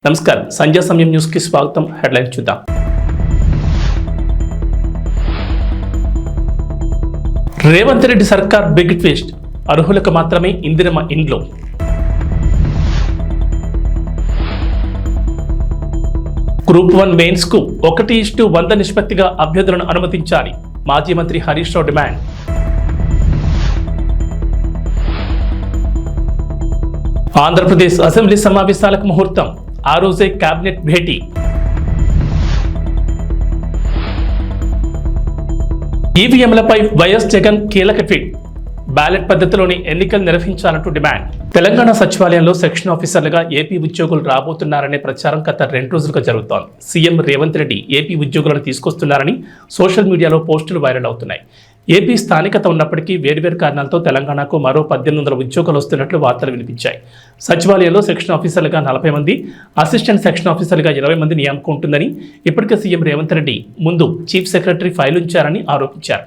నమస్కారం సంజయ్ సమయం న్యూస్ కి స్వాగతం. హెడ్లైన్ చూద్దాం. రేవంత్ రెడ్డి సర్కార్ బిగ్ ట్విస్ట్, అర్హులకు మాత్రమే ఇందిరమ్మ ఇండ్లు. గ్రూప్ 1 మెయిన్స్ కు 1:100 నిష్పత్తిగా అభ్యర్థులను అనుమతించాలి, మాజీ మంత్రి హరీష్ రావు డిమాండ్. ఆంధ్రప్రదేశ్ అసెంబ్లీ సమావేశాలకు ముహూర్తం, ఆ రోజే కేబినెట్ భేటీ. ఈవీఎంలపై వైఎస్ జగన్ కీలక ట్వీట్, బ్యాలెట్ పద్ధతిలోని ఎన్నికలు నిర్వహించాలంటూ డిమాండ్. తెలంగాణ సచివాలయంలో సెక్షన్ ఆఫీసర్లుగా ఏపీ ఉద్యోగులు రాబోతున్నారనే ప్రచారం గత 2 రోజులుగా జరుగుతోంది. సీఎం రేవంత్ రెడ్డి ఏపీ ఉద్యోగులను తీసుకొస్తున్నారని సోషల్ మీడియాలో పోస్టులు వైరల్ అవుతున్నాయి. ఏపీ స్థానికత ఉన్నప్పటికీ వేర్వేరు కారణాలతో తెలంగాణకు మరో 1800 ఉద్యోగాలు వస్తున్నట్లు వార్తలు వినిపించాయి. సచివాలయంలో సెక్షన్ ఆఫీసర్లుగా 40 మంది, అసిస్టెంట్ సెక్షన్ ఆఫీసర్లుగా 20 మంది నియామకం ఉంటుందని ఇప్పటికే సీఎం రేవంత్ రెడ్డి ముందు చీఫ్ సెక్రటరీ ఫైల్ ఉంచారని ఆరోపించారు.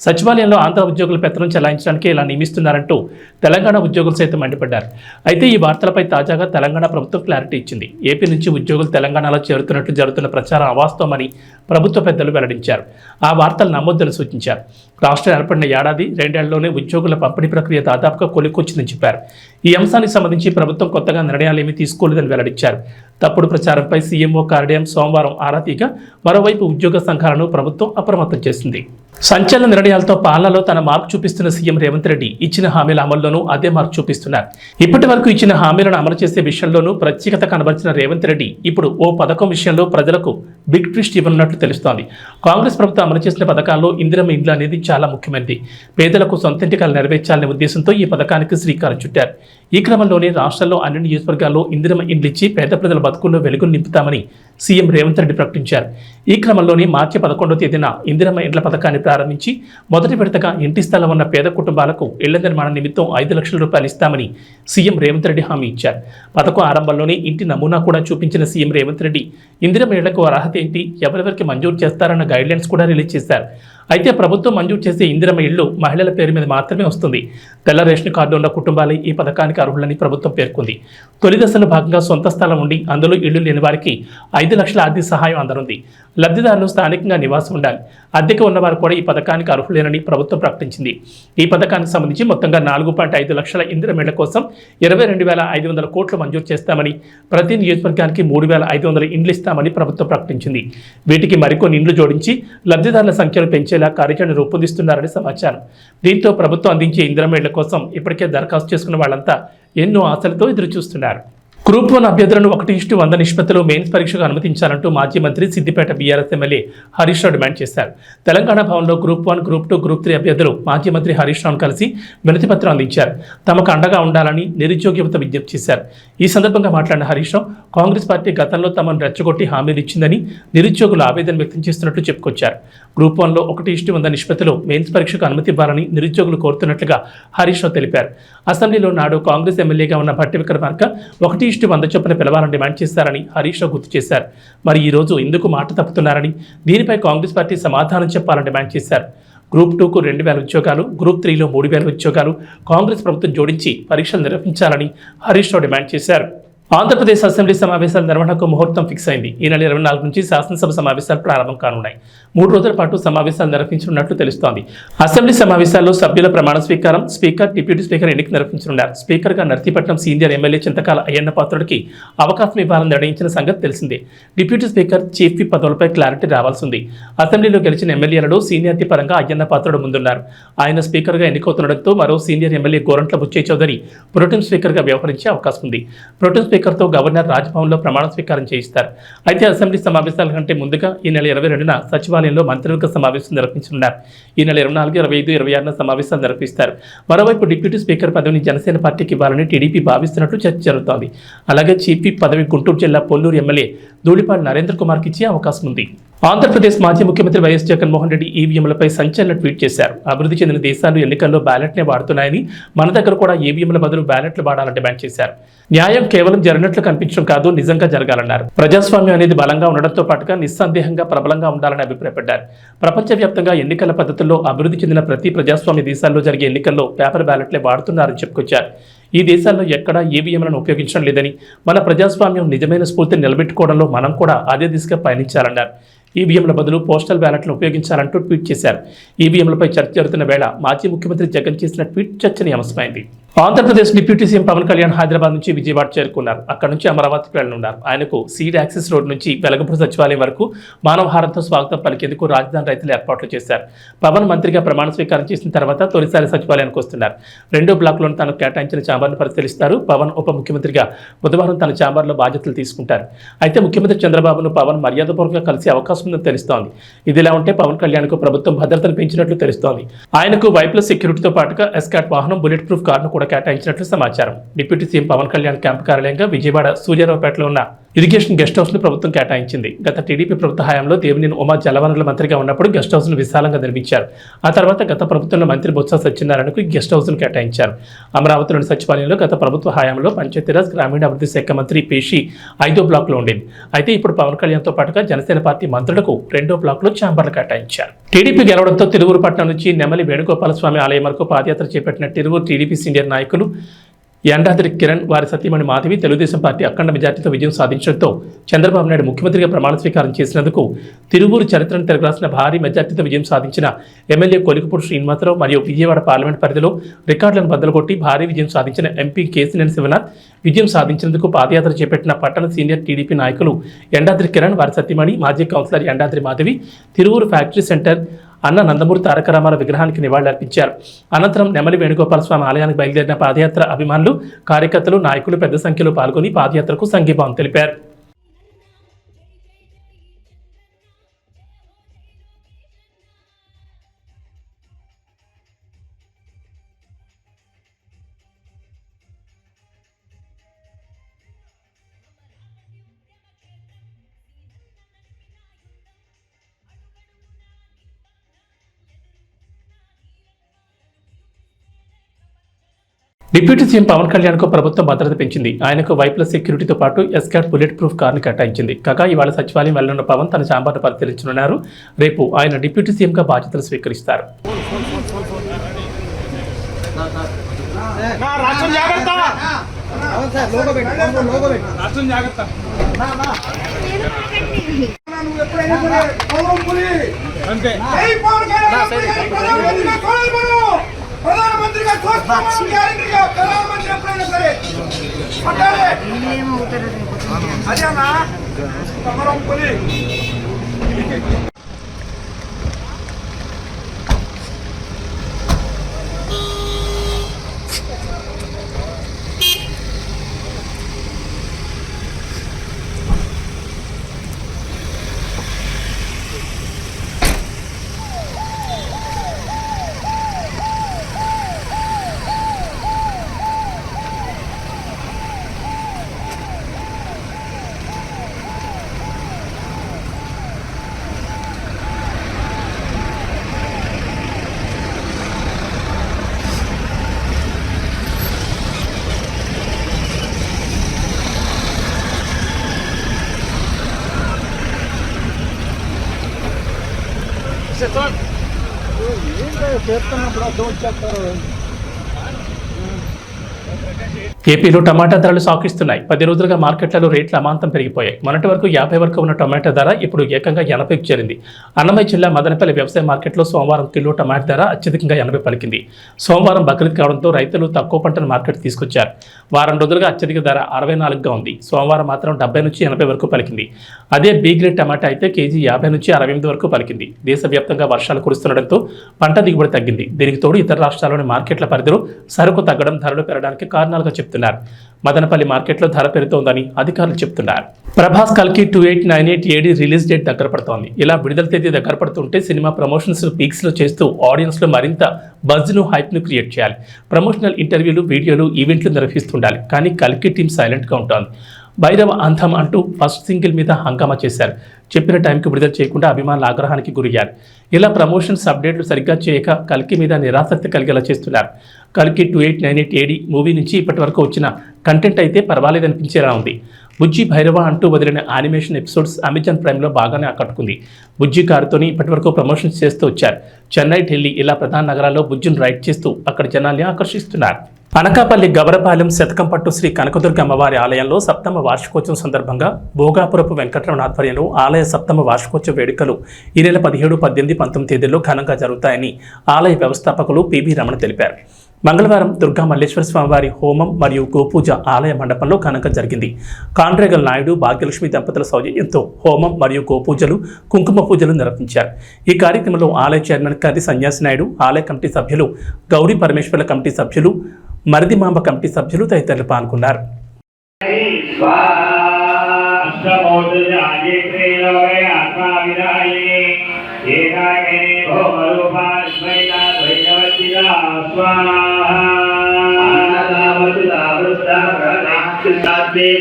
సచివాలయంలో ఆంధ్ర ఉద్యోగుల పెత్తనం చెలాయించడానికి ఇలా నియమిస్తున్నారంటూ తెలంగాణ ఉద్యోగులు సైతం మండిపడ్డారు. అయితే ఈ వార్తలపై తాజాగా తెలంగాణ ప్రభుత్వం క్లారిటీ ఇచ్చింది. ఏపీ నుంచి ఉద్యోగులు తెలంగాణలో చేరుతున్నట్లు జరుగుతున్న ప్రచారం అవాస్తవమని ప్రభుత్వ పెద్దలు వెల్లడించారు. ఆ వార్తలు నమ్మొద్దని సూచించారు. రాష్ట్రం ఏర్పడిన ఏడాది 2 ఏళ్లలోనే ఉద్యోగుల పంపిణీ ప్రక్రియ దాదాపుగా కొలిక్కొచ్చిందని చెప్పారు. ఈ అంశానికి సంబంధించి ప్రభుత్వం కొత్తగా నిర్ణయాలేమీ తీసుకోలేదని వెల్లడించారు. తప్పుడు ప్రచారంపై సీఎంఓ కార్యాలయం సోమవారం ఆరా తీగా మరోవైపు ఉద్యోగ సంఘాలను ప్రభుత్వం అప్రమత్తం చేసింది. సంచలన నిర్ణయాలతో పాలనలో తన మార్పు చూపిస్తున్న సీఎం రేవంత్ రెడ్డి ఇచ్చిన హామీల అమల్లోనూ అదే మార్పు చూపిస్తున్నారు. ఇప్పటి వరకు ఇచ్చిన హామీలను అమలు చేసే విషయంలోనూ ప్రత్యేకత కనబరిచిన రేవంత్ రెడ్డి ఇప్పుడు ఓ పథకం విషయంలో ప్రజలకు బిగ్ ట్విస్ట్ ఇవ్వనున్నట్లు తెలుస్తోంది. కాంగ్రెస్ ప్రభుత్వం అమలు చేసిన పథకాల్లో ఇందిరమ్మ ఇండ్లు అనేది చాలా ముఖ్యమైనది. పేదలకు సొంతింటికలు నెరవేర్చాలనే ఉద్దేశంతో ఈ పథకానికి శ్రీకారం చుట్టారు. ఈ క్రమంలోనే రాష్ట్రంలో అన్ని నియోజకవర్గాల్లో ఇందిరమ్మ ఇండ్లు ఇచ్చి పేద ప్రజల బతుకుల్లో వెలుగును నింపుతామని సీఎం రేవంత్ రెడ్డి ప్రకటించారు. ఈ క్రమంలోనే మార్చి 11వ తేదీన ఇందిరమ్మ ఇండ్ల పథకాన్ని ప్రారంభించి మొదటి విడతగా ఇంటి స్థలం ఉన్న పేద కుటుంబాలకు ఇళ్ల నిర్మాణ నిమిత్తం 5 లక్షల రూపాయలు ఇస్తామని సీఎం రేవంత్ రెడ్డి హామీ ఇచ్చారు. పథకం ఆరంభంలోనే ఇంటి నమూనా కూడా చూపించిన సీఎం రేవంత్ రెడ్డి ఇందిరమ్మ ఇళ్లకు అర్హత ఏంటి, ఎవరెవరికి మంజూరు చేస్తారన్న గైడ్లైన్స్ కూడా రిలీజ్ చేశారు. అయితే ప్రభుత్వం మంజూరు చేసే ఇందిరమ్మ ఇళ్లు మహిళల పేరు మీద మాత్రమే వస్తుంది. తెల్ల రేషన్ కార్డు ఉన్న కుటుంబాలే ఈ పథకానికి అర్హులని ప్రభుత్వం పేర్కొంది. తొలి దశలో భాగంగా సొంత స్థలం ఉండి అందులో ఇళ్లు లేని వారికి 5 లక్షల ఆర్థిక సహాయం అందనుంది. లబ్ధిదారులు స్థానికంగా నివాసం ఉండాలి. అద్దెకు ఉన్నవారు కూడా ఈ పథకానికి అర్హులేనని ప్రభుత్వం ప్రకటించింది. ఈ పథకానికి సంబంధించి మొత్తంగా 4.5 లక్షల ఇందిరమ్మ ఇళ్ల కోసం 22,500 కోట్లు మంజూరు చేస్తామని, ప్రతి నియోజకవర్గానికి 3,500 ఇండ్లు ఇస్తామని ప్రభుత్వం ప్రకటించింది. వీటికి మరికొన్ని ఇండ్లు జోడించి లబ్ధిదారుల సంఖ్యను పెంచేలా కార్యాచరణ రూపొందిస్తున్నారని సమాచారం. దీంతో ప్రభుత్వం అందించే ఇందిరమ్మ ఇళ్ల కోసం ఇప్పటికే దరఖాస్తు చేసుకున్న వాళ్ళంతా ఎన్నో ఆశలతో ఎదురుచూస్తున్నారు. గ్రూప్ 1 అభ్యర్థులను 1:100 నిష్పత్తిలో మెయిన్స్ పరీక్షకు అనుమతించాలంటూ మాజీ మంత్రి Siddipet BRS MLA Harish Rao demand చేశారు. తెలంగాణ భవన్లో గ్రూప్ 1, గ్రూప్ 2, గ్రూప్ 3 అభ్యర్థులు మాజీ మంత్రి హరీష్ రావును కలిసి వినతి పత్రం అందించారు. తమకు అండగా ఉండాలని నిరుద్యోగ యువత విజ్ఞప్తి చేశారు. ఈ సందర్భంగా మాట్లాడిన హరీష్ రావు, కాంగ్రెస్ పార్టీ గతంలో తమను రెచ్చగొట్టి హామీలు ఇచ్చిందని నిరుద్యోగులు ఆవేదన వ్యక్తం చేస్తున్నట్లు చెప్పుకొచ్చారు. గ్రూప్ 1లో 1:100 నిష్పత్తిలో మెయిన్స్ పరీక్షకు అనుమతి ఇవ్వాలని నిరుద్యోగులు కోరుతున్నట్లుగా హరీష్ రావు తెలిపారు. అసెంబ్లీలో నాడు కాంగ్రెస్ ఎమ్మెల్యేగా ఉన్న భట్టి విక్రమార్క 1:100 చొప్పున పిలవాలని డిమాండ్ చేశారని హరీష్ రావు గుర్తు చేశారు. మరి ఈ రోజు ఎందుకు మాట తప్పుతున్నారని, దీనిపై కాంగ్రెస్ పార్టీ సమాధానం చెప్పాలని డిమాండ్ చేశారు. గ్రూప్ 2కు 2,000 ఉద్యోగాలు, గ్రూప్ 3లో 3,000 ఉద్యోగాలు కాంగ్రెస్ ప్రభుత్వం జోడించి పరీక్షలు నిర్వహించాలని హరీష్ రావు డిమాండ్ చేశారు. ఆంధ్రప్రదేశ్ అసెంబ్లీ సమావేశాల నిర్వహణకు ముహూర్తం ఫిక్స్ అయింది. ఈ నెల 24 నుంచి శాసనసభ సమావేశాలు ప్రారంభం కానున్నాయి. 3 రోజుల పాటు సమావేశాలు నిర్వహించనున్నట్లు తెలుస్తోంది. అసెంబ్లీ సమావేశాల్లో సభ్యుల ప్రమాణ స్వీకారం, స్పీకర్, డిప్యూటీ స్పీకర్ ఎన్నిక నిర్వహించనున్నారు. స్పీకర్గా నర్సీపట్నం సీనియర్ ఎమ్మెల్యే చింతకాల అయ్యన్న పాత్రుడికి అవకాశం ఇవ్వాలని నిర్ణయించిన సంగతి తెలిసిందే. డిప్యూటీ స్పీకర్, చీఫ్ విప్ పదవులపై క్లారిటీ రావాల్సి ఉంది. అసెంబ్లీలో గెలిచిన ఎమ్మెల్యేలలో సీనియారిటీ పరంగా అయ్యన్న పాత్రుడు ముందున్నారు. ఆయన స్పీకర్గా ఎన్నికవుతుండటంతో మరో senior MLA Gorantla Butchaiah Chowdary protem స్పీకర్గా వ్యవహరించే అవకాశం ఉంది. ప్రోటెం స్పీకర్తో గవర్నర్ రాజ్భవన్లో ప్రమాణ స్వీకారం చేయిస్తారు. అయితే అసెంబ్లీ సమావేశాల కంటే ముందుగా ఈ నెల 22న సచివాలయంలో మంత్రివర్గ సమావేశం నిర్వహించనున్నారు. ఈ నెల 24, 25, 26న సమావేశాలు నిర్వహిస్తారు. మరోవైపు డిప్యూటీ స్పీకర్ పదవిని జనసేన పార్టీకి ఇవ్వాలని టీడీపీ భావిస్తున్నట్లు చర్చ జరుగుతోంది. అలాగే చీఫ్ విప్ పదవి గుంటూరు జిల్లా పొల్లూరు ఎమ్మెల్యే ధూళిపాటి నరేంద్ర కుమార్కి ఇచ్చే అవకాశం ఉంది. ఆంధ్రప్రదేశ్ మాజీ ముఖ్యమంత్రి వైఎస్ జగన్మోహన్ రెడ్డి ఈవీఎంలపై సంచలన ట్వీట్ చేశారు. అభివృద్ధి చెందిన దేశాలు ఎన్నికల్లో బ్యాలెట్నే వాడుతున్నాయని, మన దగ్గర కూడా ఈవీఎంల బదులు బ్యాలెట్లు వాడాలని డిమాండ్ చేశారు. న్యాయం కేవలం జరిగినట్లు కనిపించడం కాదు, నిజంగా జరగాలన్నారు. ప్రజాస్వామ్యం అనేది బలంగా ఉండడంతో పాటుగా నిస్సందేహంగా ప్రబలంగా ఉండాలని అభిప్రాయపడ్డారు. ప్రపంచవ్యాప్తంగా ఎన్నికల పద్ధతుల్లో అభివృద్ధి చెందిన ప్రతి ప్రజాస్వామ్య దేశాల్లో జరిగే ఎన్నికల్లో పేపర్ బ్యాలెట్లే వాడుతున్నారని చెప్పుకొచ్చారు. ఈ దేశాల్లో ఎక్కడా ఈవీఎంలను ఉపయోగించడం లేదని, మన ప్రజాస్వామ్యం నిజమైన స్ఫూర్తిని నిలబెట్టుకోవడంలో మనం కూడా అదే దిశగా పయనించాలన్నారు. ఈవీఎంల బదులు పోస్టల్ బ్యాలెట్లను ఉపయోగించాలంటూ ట్వీట్ చేశారు. ఈవీఎంలపై చర్చ జరుగుతున్న వేళ మాజీ ముఖ్యమంత్రి జగన్ చేసిన ట్వీట్ చర్చనీయాంశమైంది. ఆంధ్రప్రదేశ్ డిప్యూటీ సీఎం పవన్ కళ్యాణ్ హైదరాబాద్ నుంచి విజయవాడ చేరుకున్నారు. అక్కడ నుంచి అమరావతికి వెళ్లనున్నారు. ఆయనకు సీడ్ యాక్సెస్ రోడ్ నుంచి వెలగపూడి సచివాలయం వరకు మానవహారంతో స్వాగతం పలికేందుకు రాజధాని రైతులు ఏర్పాట్లు చేశారు. పవన్ మంత్రిగా ప్రమాణ స్వీకారం చేసిన తర్వాత తొలిసారి సచివాలయానికి వస్తున్నారు. 2వ బ్లాక్లోని తాను కేటాయించిన ఛాంబర్ను పరిశీలిస్తారు. పవన్ ఉప ముఖ్యమంత్రిగా బుధవారం తన ఛాంబర్లో బాధ్యతలు తీసుకుంటారు. అయితే ముఖ్యమంత్రి చంద్రబాబును పవన్ మర్యాదపూర్వకంగా కలిసే అవకాశం ఉందని తెలుస్తోంది. ఇదిలా ఉంటే పవన్ కళ్యాణ్కు ప్రభుత్వం భద్రతను పెంచినట్లు తెలుస్తోంది. ఆయనకు వైప్లస్ సెక్యూరిటీతో పాటుగా ఎస్కాట్ వాహనం, బుల్లెట్ ప్రూఫ్ కారును కూడా కేటాయించినట్లు సమాచారం. Deputy CM Pawan Kalyan camp కార్యాలయంగా విజయవాడ సూర్యారావుపేటలో ఉన్న ఇరిగేషన్ గెస్ట్ హౌస్ ను ప్రభుత్వం కేటాయించింది. గత టీడీపీ ప్రభుత్వ హయాంలో దేవినేని ఉమా జలవనరుల మంత్రిగా ఉన్నప్పుడు గెస్ట్ హౌస్ ను విశాలంగా నిర్మించారు. ఆ తర్వాత గత ప్రభుత్వంలో మంత్రి బొత్స సత్యనారాయణకు గెస్ట్ హౌస్ ను కేటాయించారు. అమరావతిలోని సచివాలయంలో గత ప్రభుత్వ హయాంలో పంచాయతీరాజ్ గ్రామీణాభివృద్ధి శాఖ మంత్రి పేషి 5వ బ్లాక్ లో ఉండేది. అయితే ఇప్పుడు పవన్ కళ్యాణ్ తో పాటుగా జనసేన పార్టీ మంత్రులకు 2వ బ్లాక్ లో ఛాంబర్లు కేటాయించారు. టీడీపీ గెలవడంతో తిరువురు పట్టణం నుంచి నెమలి వేణుగోపాలస్వామి ఆలయం వరకు పాదయాత్ర చేపట్టిన తిరువురు టీడీపీ సీనియర్ నాయకులు యండాద్రి కిరణ్, వారి సతీమణి మాధవి తెలుగుదేశం పార్టీ అఖండ మెజార్టీతో విజయం సాధించడంతో చంద్రబాబు నాయుడు ముఖ్యమంత్రిగా ప్రమాణ స్వీకారం చేసినందుకు తిరువూరు చరిత్రను తిరగరాసిన భారీ మెజార్టీతో విజయం సాధించిన ఎమ్మెల్యే కొలికపూడి శ్రీనివాసరావు మరియు విజయవాడ పార్లమెంట్ పరిధిలో రికార్డులను బద్దలుకొట్టి భారీ విజయం సాధించిన ఎంపీ కేసినేని శివనాథ్ విజయం సాధించినందుకు పాదయాత్ర చేపట్టిన పట్టణ సీనియర్ టీడీపీ నాయకులు యండాద్రి కిరణ్, వారి సతీమణి మాజీ councillor Yandadri Madhavi Tiruvuru factory centre అన్న నందమూరి తారక రామారావు విగ్రహానికి నివాళులర్పించారు. అనంతరం నెమలి వేణుగోపాలస్వామి ఆలయానికి బయలుదేరిన పాదయాత్ర అభిమానులు, కార్యకర్తలు, నాయకులు పెద్ద సంఖ్యలో పాల్గొని పాదయాత్రకు సంఘీభావం తెలిపారు. డిప్యూటీ సీఎం పవన్ కళ్యాణ్ కు ప్రభుత్వం భద్రత పెంచింది. ఆయనకు వైప్లస్ సెక్యూరిటీతో పాటు ఎస్కాట్ బుల్లెట్ ప్రూఫ్ కారును కేటాయించింది. కాగా ఇవాళ సచివాలయం వెళ్లనున్న పవన్ తన ఛాంబర్ను పరిశీలించనున్నారు. రేపు ఆయన డిప్యూటీ సీఎంగా బాధ్యతలు స్వీకరిస్తారు. ప్రధానమంత్రిగా గ్యారెంటీగా ప్రధానమంత్రి ఎప్పుడైనా సరే అదేనా సమరం పులి. ఏపీలో టమాటా ధరలు సాకిస్తున్నాయి. 10 రోజులుగా మార్కెట్లలో రేట్లు అమాంతం పెరిగిపోయాయి. మొన్నటి వరకు 50 వరకు ఉన్న టమాటా ధర ఇప్పుడు ఏకంగా 80కి చేరింది. అన్నమయ్య జిల్లా మదనపల్లి వ్యవసాయ మార్కెట్లో సోమవారం కిలో టమాటా ధర అత్యధికంగా 80 పలికింది. సోమవారం బక్రీద్ కావడంతో రైతులు తక్కువ పంటను మార్కెట్ తీసుకొచ్చారు. వారం రోజులుగా అత్యధిక ధర 64గా ఉంది. సోమవారం మాత్రం 70 నుంచి 80 వరకు పలికింది. అదే బి గ్రేడ్ టమాటా అయితే కేజీ 50 నుంచి 68 వరకు పలికింది. దేశవ్యాప్తంగా వర్షాలు కురుస్తుండటంతో పంట దిగుబడి తగ్గింది. దీనికి తోడు ఇతర రాష్ట్రాల్లోని మార్కెట్ల పరిధిలో సరుకు తగ్గడం ధరలు పెరగడానికి కారణాలుగా చెప్తున్నారు. మదనపల్లి మార్కెట్లో ధర పెరుగుతోందని అధికారులు చెప్తున్నారు. ప్రభాస్ కల్కి 2898 ఏడి రిలీజ్ డేట్ దగ్గర పడుతోంది. ఇలా విడుదల తేదీ దగ్గర పడుతుంటే సినిమా ప్రమోషన్స్ పీక్స్ లో చేస్తూ ఆడియన్స్ లో మరింత బజ్ ను హైప్ ను క్రియేట్ చేయాలి. ప్రమోషనల్ ఇంటర్వ్యూలు, వీడియోలు, ఈవెంట్లు నిర్వహిస్తుండాలి. కానీ కల్కి టీం సైలెంట్ గా ఉంటుంది. భైరవ అంతం అంటూ ఫస్ట్ సింగిల్ మీద హంగామా చేశారు. చెప్పిన టైంకి విడుదల చేయకుండా అభిమానుల ఆగ్రహానికి గురయ్యారు. ఇలా ప్రమోషన్స్ అప్డేట్లు సరిగ్గా చేయక కల్కి మీద నిరాసక్తి కలిగేలా చేస్తున్నారు. కల్కి 2898 ఏడి మూవీ నుంచి ఇప్పటి వరకు వచ్చిన కంటెంట్ అయితే పర్వాలేదనిపించేలా ఉంది. బుజ్జి భైరవ అంటూ వదిలిన యానిమేషన్ ఎపిసోడ్స్ అమెజాన్ ప్రైమ్లో బాగానే ఆకట్టుకుంది. బుజ్జి కారుతోని ఇప్పటి వరకు ప్రమోషన్స్ చేస్తూ వచ్చారు. చెన్నై, ఢిల్లీ ఇలా ప్రధాన నగరాల్లో బుజ్జిని రైడ్ చేస్తూ అక్కడ జనాల్ని ఆకర్షిస్తున్నారు. అనకాపల్లి గవరపాలెం శతకంపట్టు శ్రీ కనకదుర్గ అమ్మవారి ఆలయంలో సప్తమ వార్షికోత్సవం సందర్భంగా భోగాపురపు వెంకటరమణ ఆధ్వర్యంలో ఆలయ సప్తమ వార్షికోత్సవ వేడుకలు ఈ నెల 17, 18, 19 తేదీల్లో ఘనంగా జరుగుతాయని ఆలయ వ్యవస్థాపకులు పిబి రమణ తెలిపారు. మంగళవారం దుర్గా మల్లేశ్వర స్వామివారి హోమం మరియు గోపూజ ఆలయ మండపంలో ఘనంగా జరిగింది. కాండ్రేగల్ నాయుడు, భాగ్యలక్ష్మి దంపతుల సౌజన్యంతో హోమం మరియు గోపూజలు, కుంకుమ పూజలు నిర్వహించారు. ఈ కార్యక్రమంలో ఆలయ చైర్మన్ కది సన్యాసి నాయుడు, ఆలయ కమిటీ సభ్యులు, గౌరీ పరమేశ్వర్ల కమిటీ సభ్యులు, మరిదిమాంబ కమిటీ సభ్యులు తదితరులు పాల్గొన్నారు.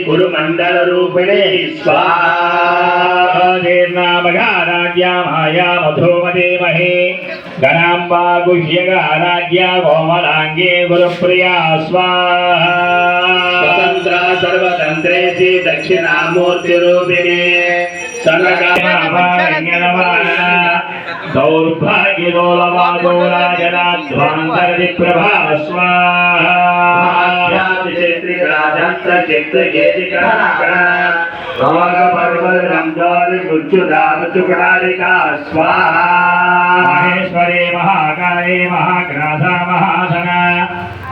गुरु मंडल रूपिणे स्वाहा माया मधुमते महे गणाम्बा गुह्यगाराज्ञा कोमलांगे गुरुप्रिया स्वाहा स्वतंत्रा सर्वतंत्रेषु दक्षिणामूर्ति रूपिणे दौर्भाग्योलवादोराजनाध्वान्तरविप्रभा स्वाहा महेश्वरे महाकाले महाग्रासा महासना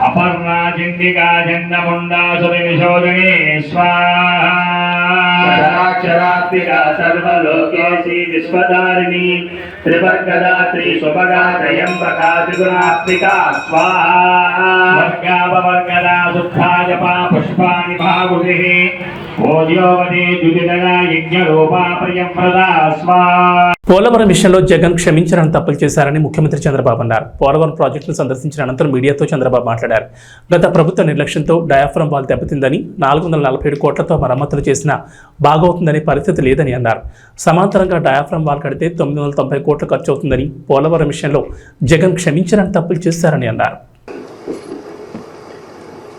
अपर्णा चिंडिका चंडमुंडा सुविशोधने स्वाहा सर्वलोकेशी विश्वधारिणी त्रिवर्गदात्री सुभगा त्रयंबका त्रिगुणात्मिका स्वाहा वर्गापवर्गदा शुद्धा जपा पुष्पाणि भागुभिः ఓద్యోవదే దుదిదన యజ్ఞరూపా ప్రియంప్రదా స్వాహా. పోలవరం విషయంలో జగన్ క్షమించాలని తప్పులు చేశారని ముఖ్యమంత్రి చంద్రబాబు అన్నారు. పోలవరం ప్రాజెక్టును సందర్శించిన అనంతరం మీడియాతో చంద్రబాబు మాట్లాడారు. గత ప్రభుత్వ నిర్లక్ష్యంతో డయాఫ్రమ్ వాల్ దెబ్బతిందని, 447 కోట్లతో మరమ్మతులు చేసినా బాగవుతుందనే పరిస్థితి లేదని అన్నారు. సమాంతరంగా డయాఫ్రమ్ వాల్ కడితే 990 కోట్లు ఖర్చు అవుతుందని, పోలవరం విషయంలో జగన్ క్షమించాలని తప్పులు చేశారని అన్నారు.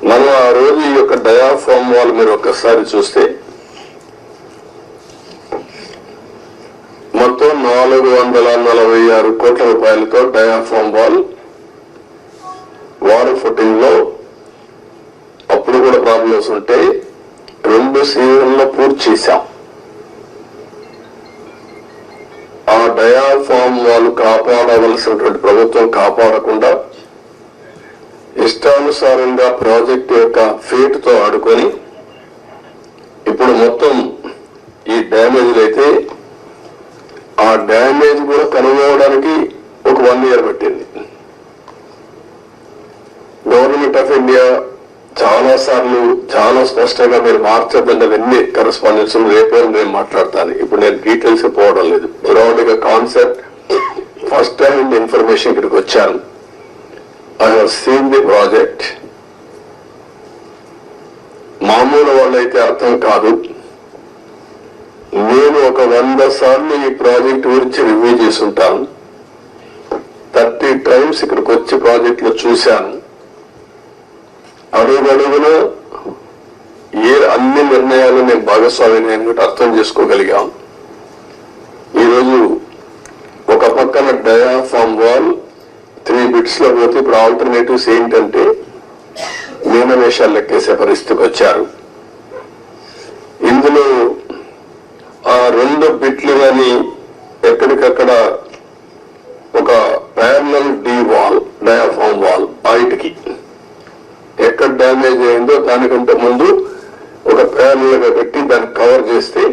మనం ఆ రోజు ఈ యొక్క డయాఫ్రామ్ వాల్ మీరు ఒక్కసారి చూస్తే మొత్తం 446 కోట్ల రూపాయలతో డయాఫ్రామ్ వాల్ వాటర్ ఫుటింగ్ లో అప్పుడు కూడా ప్రాబ్లమ్స్ ఉంటే 2 సీజన్లో పూర్తి చేశాం. ఆ డయాఫ్రామ్ వాల్ కాపాడవలసినటువంటి ప్రభుత్వం కాపాడకుండా ఇష్టానుసారంగా ప్రాజెక్టు యొక్క ఫేట్ తో ఆడుకొని ఇప్పుడు మొత్తం ఈ డ్యామేజ్లు అయితే ఆ డ్యామేజ్ కూడా కనుగొనడానికి ఒక 1 year పట్టింది. గవర్నమెంట్ ఆఫ్ ఇండియా చాలా సార్లు చాలా స్పష్టంగా మీరు మార్చబడిన అవన్నీ కరెస్పాండెన్స్ రేపే నేను మాట్లాడతాను. ఇప్పుడు నేను డీటెయిల్స్ పోవడం లేదు. బ్రాడ్ గా కాన్సెప్ట్ ఫస్ట్ హ్యాండ్ ఇన్ఫర్మేషన్ ఇక్కడికి వచ్చాను. I have seen the project. మామూలు వాళ్ళైతే అర్థం కాదు. నేను ఒక 100 సార్లు ఈ ప్రాజెక్ట్ గురించి రివ్యూ చేసి ఉంటాను. 30 times ఇక్కడికి వచ్చి ప్రాజెక్ట్ లో చూశాను. అడుగున అన్ని నిర్ణయాలు నేను భాగస్వామిని అర్థం చేసుకోగలిగాను. ఈరోజు ఒక పక్కన డయాఫ్రామ్ వాల్ 3 bits లో పోతే ఇప్పుడు ఆల్టర్నేటివ్స్ ఏంటంటే మీనవేషాలు లెక్కేసే పరిస్థితికి వచ్చారు. ఇందులో ఆ 2 బిట్లు కానీ ఎక్కడికక్కడ ఒక parallel D wall diaphragm wall బయటికి ఎక్కడ డ్యామేజ్ అయిందో దానికంటే ముందు ఒక ప్యారలల్ గా పెట్టి దాన్ని కవర్ చేస్తే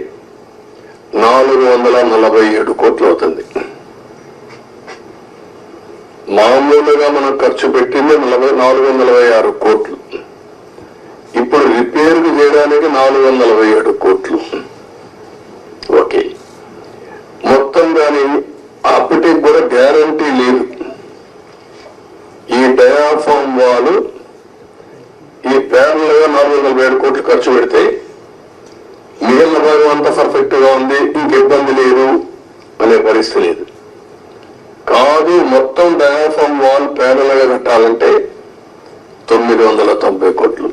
447 కోట్లు అవుతుంది. మామూలుగా మనం ఖర్చు పెట్టింది 446 కోట్లు. ఇప్పుడు రిపేర్ చేయడానికి 447 కోట్లు. ఓకే, మొత్తం కానీ అప్పటికి కూడా గ్యారంటీ లేదు. ఈ డయాఫ్రామ్ వాల్ ఈ ప్యారల్ గా 447 కోట్లు ఖర్చు పెడితే మిగిలిన భాగం అంతా పర్ఫెక్ట్ గా ఉంది, ఇంక ఇబ్బంది లేదు అనే పరిస్థితి లేదు. కాదు, మొత్తం డయాఫ్రామ్ వాల్ ప్యారల్ గా కట్టాలంటే 990 కోట్లు.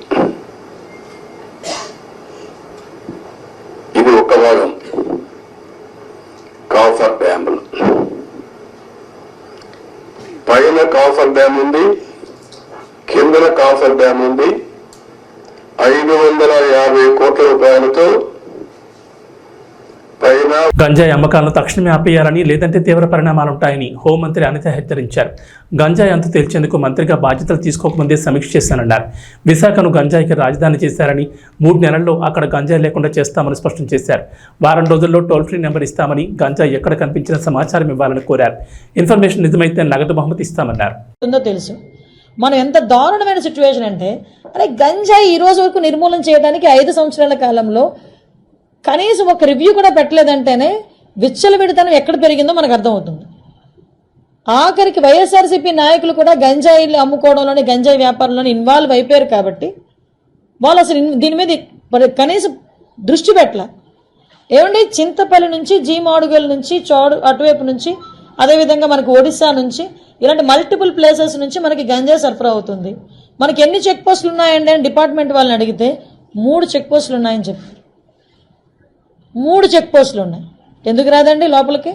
ఇది ఒక భాగం. కాఫర్ డ్యాములు పైన కాఫర్ డ్యామ్ ఉంది, కింద ముందర కాఫర్ డ్యామ్ ఉంది. 550 కోట్ల రూపాయలతో పైన గంజాయి అమ్మకాలను తక్షణమే ఆపేయాలని, లేదంటే తీవ్ర పరిణామాలుంటాయని హోంమంత్రి అనిత హెచ్చరించారు. గంజాయి అంతు తేల్చేందుకు మంత్రిగా బాధ్యతలు తీసుకోకముందే సమీక్ష చేశానన్నారు. విశాఖను గంజాయికి రాజధాని చేశారని, 3 నెలల్లో అక్కడ గంజాయి లేకుండా చేస్తామని స్పష్టం చేశారు. వారం రోజుల్లో టోల్ ఫ్రీ నెంబర్ ఇస్తామని, గంజాయి ఎక్కడ కనిపించిన సమాచారం ఇవ్వాలని కోరారు. ఇన్ఫర్మేషన్ నిజమైతే నగదు బహుమతి ఇస్తామన్నారు. తెలుసు మనం ఎంత దారుణమైన సిచ్యువేషన్ అంటే, అరే గంజాయి ఈ రోజు వరకు నిర్మూలన చేయడానికి 5 సంవత్సరాల కాలంలో కనీసం ఒక రివ్యూ కూడా పెట్టలేదంటేనే విచ్చలవిడితనం ఎక్కడ పెరిగిందో మనకు అర్థమవుతుంది. ఆఖరికి వైఎస్ఆర్సీపీ నాయకులు కూడా గంజాయిలు అమ్ముకోవడంలోని, గంజాయి వ్యాపారంలోని ఇన్వాల్వ్ అయిపోయారు కాబట్టి వాళ్ళు అసలు దీని మీద కనీసం దృష్టి పెట్టలే. ఏమండి, చింతపల్లి నుంచి, జీమాడుగల్ నుంచి, అటువైపు నుంచి, అదేవిధంగా మనకు ఒడిశా నుంచి, ఇలాంటి మల్టిపుల్ ప్లేసెస్ నుంచి మనకి గంజాయి సరఫరా అవుతుంది. మనకి ఎన్ని చెక్ పోస్టులు ఉన్నాయండి అని డిపార్ట్మెంట్ వాళ్ళని అడిగితే 3 చెక్ పోస్టులు ఉన్నాయని చెప్పారు. 3 చెక్ పోస్టులు ఉన్నాయి. ఎందుకు రాదండి లోపలికి?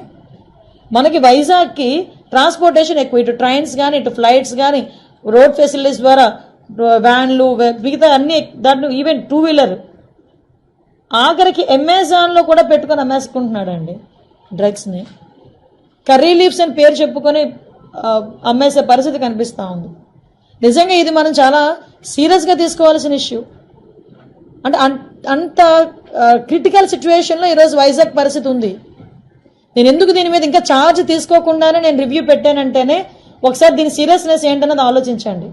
మనకి వైజాగ్కి ట్రాన్స్పోర్టేషన్ ఎక్కువ, ఇటు ట్రైన్స్ కానీ, ఇటు ఫ్లైట్స్ కానీ, రోడ్ ఫెసిలిటీస్ ద్వారా వ్యాన్లు, మిగతా అన్ని, దాంట్లో ఈవెన్ 2 వీలర్, ఆఖరికి అమెజాన్లో కూడా పెట్టుకొని అమ్మేసుకుంటున్నాడు అండి డ్రగ్స్ని. కర్రీ లీవ్స్ అని పేరు చెప్పుకొని అమ్మేసే పరిస్థితి కనిపిస్తూ ఉంది. నిజంగా ఇది మనం చాలా సీరియస్గా తీసుకోవాల్సిన ఇష్యూ. అంటే అంత క్రిటికల్ సిచ్యువేషన్లో ఈరోజు వైజాగ్ పరిస్థితి ఉంది. నేను ఎందుకు దీని మీద ఇంకా ఛార్జ్ తీసుకోకుండానే నేను రివ్యూ పెట్టానంటేనే ఒకసారి దీని సీరియస్నెస్ ఏంటన్నది ఆలోచించండి.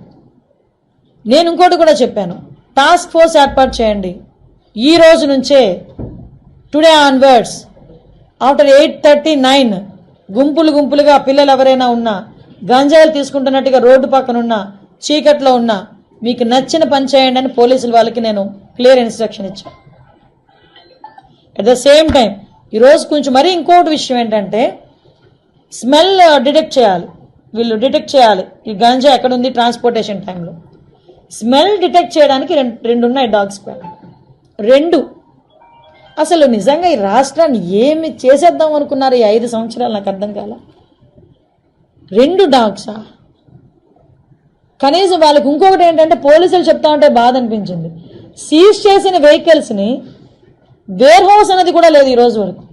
నేను ఇంకోటి కూడా చెప్పాను, టాస్క్ ఫోర్స్ ఏర్పాటు చేయండి. ఈ రోజు నుంచే టుడే ఆన్వర్డ్స్ ఆఫ్టర్ 8:39 గుంపులుగా పిల్లలు ఎవరైనా ఉన్నా, గంజాయిలు తీసుకుంటున్నట్టుగా రోడ్డు పక్కన ఉన్నా, చీకట్లో ఉన్నా, మీకు నచ్చిన పని చేయండి అని పోలీసుల వాళ్ళకి నేను క్లియర్ ఇన్స్ట్రక్షన్ ఇచ్చాను. అట్ ద సేమ్ టైం ఈరోజు కొంచెం మరీ ఇంకోటి విషయం ఏంటంటే, స్మెల్ డిటెక్ట్ చేయాలి. వీళ్ళు డిటెక్ట్ చేయాలి ఈ గంజా ఎక్కడ ఉంది ట్రాన్స్పోర్టేషన్ టైంలో. స్మెల్ డిటెక్ట్ చేయడానికి రెండు ఉన్నాయి డాగ్ స్క్వాడ్. 2 అసలు నిజంగా ఈ రాష్ట్రాన్ని ఏమి చేసేద్దాం అనుకున్నారు ఈ 5 సంవత్సరాలు? నాకు అర్థం కాల. 2 డాగ్సా? కనీసం వాళ్ళకి ఇంకొకటి ఏంటంటే, పోలీసులు చెప్తా ఉంటే బాధ అనిపించింది, సీజ్ చేసిన వెహికల్స్ని వేర్ హౌస్ అనేది కూడా లేదు ఈ రోజు వరకు.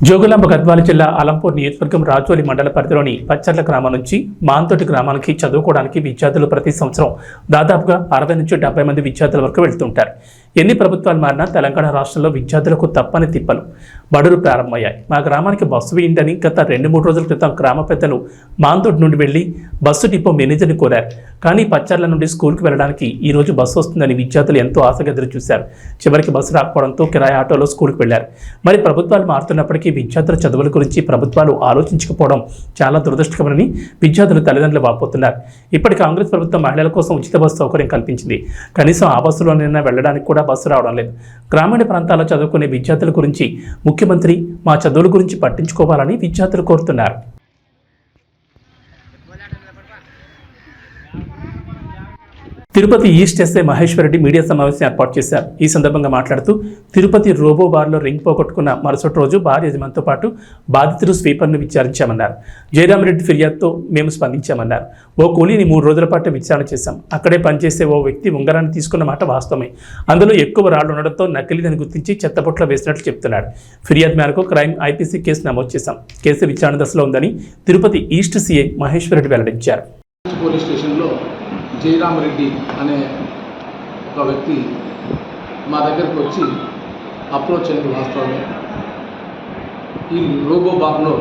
జోగులాంబ గద్వాల జిల్లా అలంపూర్ నియోజకవర్గం రాజోలి మండల పరిధిలోని పచ్చర్ల గ్రామం నుంచి మాంతోటి గ్రామానికి చదువుకోవడానికి విద్యార్థులు ప్రతి సంవత్సరం దాదాపుగా 60 నుంచి 70 మంది విద్యార్థుల వరకు వెళ్తుంటారు. ఎన్ని ప్రభుత్వాలు మారినా తెలంగాణ రాష్ట్రంలో విద్యార్థులకు తప్పని తిప్పలు బడులు ప్రారంభమయ్యాయి. మా గ్రామానికి బస్సు వేయండి గత 2-3 రోజుల క్రితం గ్రామ పెద్దలు మాంతోటి నుండి వెళ్లి బస్సు డిపో మేనేజర్ని కోరారు. కానీ పచ్చర్ల నుండి స్కూల్కి వెళ్ళడానికి ఈ రోజు బస్సు వస్తుందని విద్యార్థులు ఎంతో ఆశగా ఎదురు చూశారు. చివరికి బస్సు రాకపోవడంతో కిరాయి ఆటోలో స్కూల్కి వెళ్లారు. మరి ప్రభుత్వాలు మారుతున్నప్పటికీ విద్యార్థుల చదువుల గురించి ప్రభుత్వాలు ఆలోచించకపోవడం చాలా దురదృష్టకరమని విద్యార్థులు తల్లిదండ్రులు వాపోతున్నారు. ఇప్పటి కాంగ్రెస్ ప్రభుత్వం మహిళల కోసం ఉచిత బస్సు సౌకర్యం కల్పించింది. కనీసం ఆ బస్సులోనైనా వెళ్ళడానికి కూడా బస్సు రావడం లేదు. గ్రామీణ ప్రాంతాల్లో చదువుకునే విద్యార్థుల గురించి ముఖ్యమంత్రి మా చదువుల గురించి పట్టించుకోవాలని విద్యార్థులు కోరుతున్నారు. Tirupati east SI Maheshwar Reddy media సమావేశం ఏర్పాటు చేశారు. ఈ సందర్భంగా మాట్లాడుతూ తిరుపతి రోబో బార్లో రింగ్ పోగొట్టుకున్న మరుసటి రోజు బార్ యజమానితో పాటు బాధితులు స్వీపర్ను విచారించామన్నారు. జయరామరెడ్డి ఫిర్యాదుతో మేము స్పందించామన్నారు. ఓ కూలీని 3 రోజుల పాటు విచారణ చేశాం. అక్కడే పనిచేసే ఓ వ్యక్తి ఉంగరాన్ని తీసుకున్న మాట వాస్తవమే. అందులో ఎక్కువ రాళ్లు ఉండడంతో నకిలీదని గుర్తించి చెత్తపొట్ల వేసినట్లు చెప్తున్నాడు. ఫిర్యాదు మేరకు క్రైమ్ ఐపీసీ కేసు నమోదు చేశాం. కేసు విచారణ దశలో ఉందని తిరుపతి ఈస్ట్ సీఐ మహేశ్వర్ రెడ్డి వెల్లడించారు. పోలీస్ స్టేషన్లో జయరామరెడ్డి అనే ఒక వ్యక్తి మా దగ్గరకు వచ్చి అప్రోచ్ అయినది వాస్తవమే. ఈ రోబో బార్లో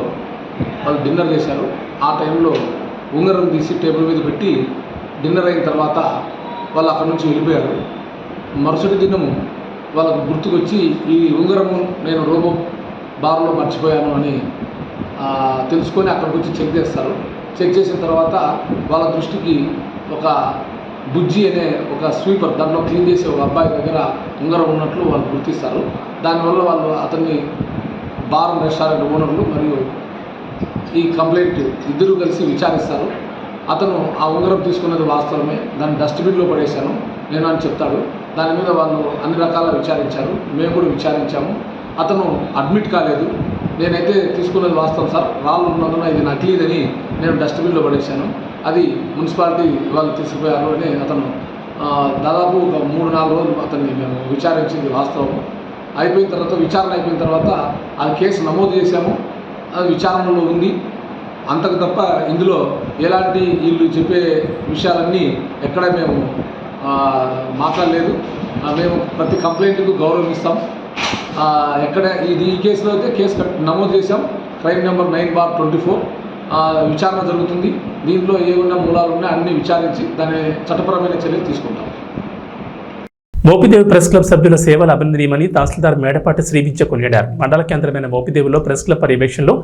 వాళ్ళు డిన్నర్ చేశారు. ఆ టైంలో ఉంగరం తీసి టేబుల్ మీద పెట్టి డిన్నర్ అయిన తర్వాత వాళ్ళు అక్కడి నుంచి వెళ్ళిపోయారు. మరుసటి దినము వాళ్ళకు గుర్తుకొచ్చి ఈ ఉంగరము నేను రోబో బార్లో మర్చిపోయాను అని తెలుసుకొని అక్కడికి వచ్చి చెక్ చేస్తారు. చెక్ చేసిన తర్వాత వాళ్ళ దృష్టికి ఒక బుజ్జి అనే ఒక స్వీపర్ దాంట్లో క్లీన్ చేసే ఒక అబ్బాయి దగ్గర ఉంగరం ఉన్నట్లు వాళ్ళు గుర్తిస్తారు. దానివల్ల వాళ్ళు అతన్ని బార్ రెస్టారెంట్ ఓనర్లు మరియు ఈ కంప్లైంట్ ఇద్దరు కలిసి విచారిస్తారు. అతను ఆ ఉంగరం తీసుకున్నది వాస్తవమే, దాన్ని డస్ట్బిన్లో పడేశాను నేను అని చెప్తాడు. దాని మీద వాళ్ళు అన్ని రకాల విచారించారు. మేము కూడా విచారించాము. అతను అడ్మిట్ కాలేదు. నేనైతే తీసుకున్నది వాస్తవం సార్. రాళ్ళు ఉన్నందున ఇది నకిలీదని నేను డస్ట్బిన్లో పడేశాను. అది మున్సిపాలిటీ వాళ్ళు తీసుకుపోయారు అని అతను దాదాపు ఒక 3-4 రోజులు అతన్ని మేము విచారించింది వాస్తవం. అయిపోయిన తర్వాత విచారణ అయిపోయిన తర్వాత అది కేసు నమోదు చేశాము. అది విచారణలో ఉంది. అంతకు తప్ప ఇందులో ఎలాంటి వీళ్ళు చెప్పే విషయాలన్నీ ఎక్కడ మేము మాట్లాడలేదు. మేము ప్రతి కంప్లైంట్కు గౌరవిస్తాం. ఎక్కడ ఈ కేసులో అయితే కేసు నమోదు చేశాం. క్రైమ్ నెంబర్ 9/24 విచారణ జరుగుతుంది. దీంట్లో ఏమన్నా మూలాలు ఉన్నా అన్ని విచారించి దాని చట్టపరమైన చర్యలు తీసుకుంటాం. మోపిదేవి ప్రెస్ క్లబ్ సభ్యుల సేవలు అభినందనీయమని తహసీల్దార్ మేడపాటి శ్రీవిద్య కొనియాడారు. మండల కేంద్రమైన మోపిదేవిలో ప్రెస్ క్లబ్ పర్యవేక్షణలో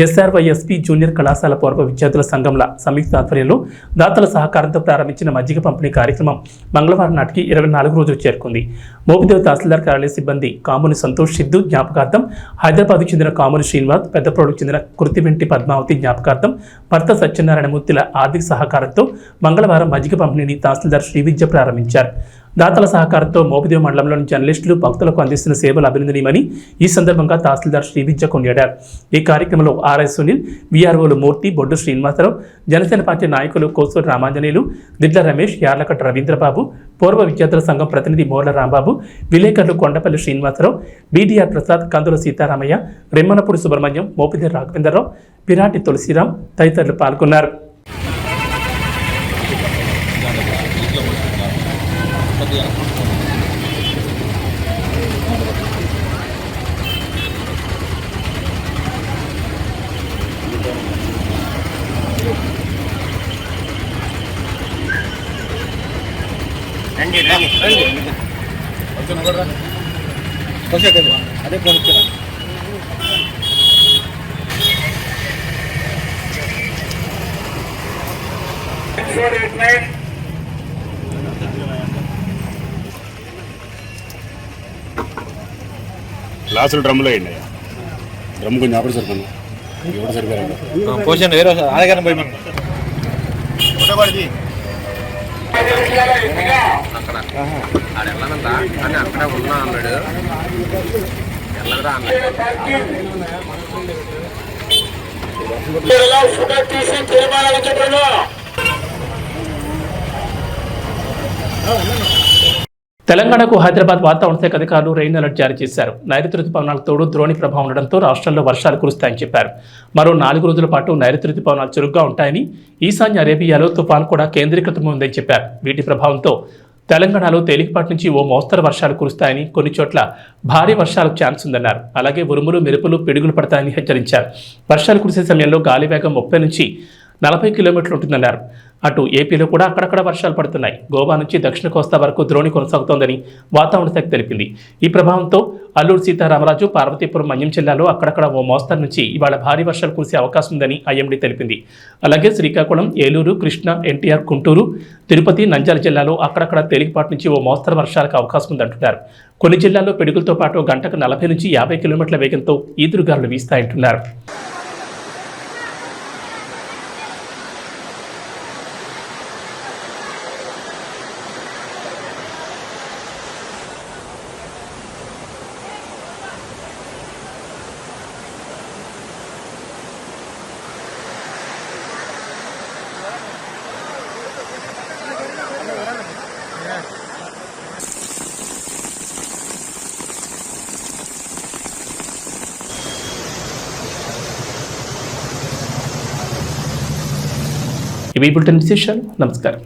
ఎస్ఆర్వైఎస్పీ జూనియర్ కళాశాల పూర్వ విద్యార్థుల సంఘంల సంయుక్త ఆధ్వర్యంలో దాతల సహకారంతో ప్రారంభించిన మజ్జిగ పంపిణీ కార్యక్రమం మంగళవారం నాటికి 24 రోజులు చేరుకుంది. మోపిదేవి తహసీల్దార్ కార్యాలయ సిబ్బంది కాముని సంతోష్ సిద్ధు జ్ఞాపకార్థం, హైదరాబాద్కు చెందిన కాముని శ్రీనివాస్, పెద్దప్రోడుకు చెందిన కృతివెంటి పద్మావతి జ్ఞాపకార్థం, భర్త సత్యనారాయణమూర్తిల ఆర్థిక సహకారంతో మంగళవారం మజ్జిగ పంపిణీని తహసీల్దార్ శ్రీవిద్య ప్రారంభించారు. దాతల సహకారంతో మోపిదేవి మండలంలోని జర్నలిస్టులు భక్తులకు అందిస్తున్న సేవలు అభినందనీయమని ఈ సందర్భంగా తహసీల్దార్ శ్రీవిద్య కొనియాడారు. ఈ కార్యక్రమంలో ఆర్ఐ సునీల్, విఆర్ఓలు మూర్తి, బొడ్డు శ్రీనివాసరావు, జనసేన పార్టీ నాయకులు కోసూరు రామాంజనేయులు, దిడ్ల రమేష్, యార్లకట్ట రవీంద్రబాబు, పూర్వ విద్యార్థుల సంఘం ప్రతినిధి మోర్ల రాంబాబు, విలేకరులు కొండపల్లి శ్రీనివాసరావు, బీడీఆర్ ప్రసాద్, కందుల సీతారామయ్య, రెమ్మనపూడి సుబ్రహ్మణ్యం, మోపిదేవి రాఘవేంద్రరావు, పిరాటి తులసిరాం తదితరులు పాల్గొన్నారు. అదే కొనుక్కున్నా గ్లాసులు డ్రమ్లో వేయండి. డ్రమ్ కొంచెం అప్పుడు సరిపోను ఎవరు సరిపోయారు పోషన్ వేరే ఆడగానే పోయి మనం అక్కడ ఉన్నా అన్నాడు తెలంగాణకు హైదరాబాద్ వాతావరణ శాఖ అధికారులు రెయిన్ అలర్ట్ జారీ చేశారు. నైరుతి రుతుపవనాలకు తోడు ద్రోణి ప్రభావం ఉండడంతో రాష్ట్రంలో వర్షాలు కురుస్తాయని చెప్పారు. మరో 4 రోజుల పాటు నైరుతి రుతుపవనాలు చురుగ్గా ఉంటాయని, ఈశాన్య అరేబియాలో తుఫాను కూడా కేంద్రీకృతమై ఉందని చెప్పారు. వీటి ప్రభావంతో తెలంగాణలో తేలికపాటి నుంచి ఓ మోస్తరు వర్షాలు కురుస్తాయని, కొన్ని చోట్ల భారీ వర్షాలకు ఛాన్స్ ఉందన్నారు. అలాగే ఉరుములు, మెరుపులు, పిడుగులు పడతాయని హెచ్చరించారు. వర్షాలు కురిసే సమయంలో గాలి వేగం 30 నుంచి 40 కిలోమీటర్లు ఉంటుందన్నారు. అటు ఏపీలో కూడా అక్కడక్కడ వర్షాలు పడుతున్నాయి. గోవా నుంచి దక్షిణ కోస్తా వరకు ద్రోణి కొనసాగుతోందని వాతావరణ శాఖ తెలిపింది. ఈ ప్రభావంతో అల్లూరు సీతారామరాజు, పార్వతీపురం, మన్యం జిల్లాలో అక్కడక్కడ ఓ మోస్తరు నుంచి ఇవాళ భారీ వర్షాలు కురిసే అవకాశం ఉందని ఐఎండీ తెలిపింది. అలాగే శ్రీకాకుళం, ఏలూరు, కృష్ణా, ఎన్టీఆర్, గుంటూరు, తిరుపతి, నంద్యాల జిల్లాలో అక్కడక్కడ తేలికపాటి నుంచి ఓ మోస్తరు వర్షాలకు అవకాశం ఉందంటున్నారు. కొన్ని జిల్లాల్లో పిడుగులతో పాటు గంటకు 40 నుంచి 50 కిలోమీటర్ల వేగంతో ఈదురుగాలులు వీస్తాయంటున్నారు. ఇవి బులెటిన్ విశేషాలు. నమస్కారం.